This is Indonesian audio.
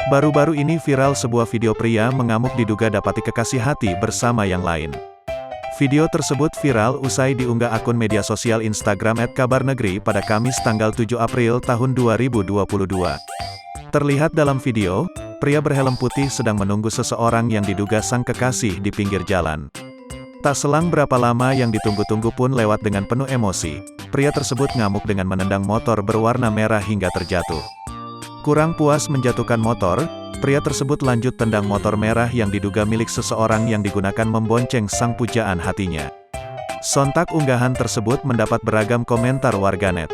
Baru-baru ini viral sebuah video pria mengamuk diduga dapati kekasih hati bersama yang lain. Video tersebut viral usai diunggah akun media sosial Instagram @kabarnegri pada Kamis tanggal 7 April tahun 2022. Terlihat dalam video, pria berhelm putih sedang menunggu seseorang yang diduga sang kekasih di pinggir jalan. Tak selang berapa lama yang ditunggu-tunggu pun lewat dengan penuh emosi. Pria tersebut ngamuk dengan menendang motor berwarna merah hingga terjatuh. Kurang puas menjatuhkan motor, pria tersebut lanjut tendang motor merah yang diduga milik seseorang yang digunakan membonceng sang pujaan hatinya. Sontak unggahan tersebut mendapat beragam komentar warganet.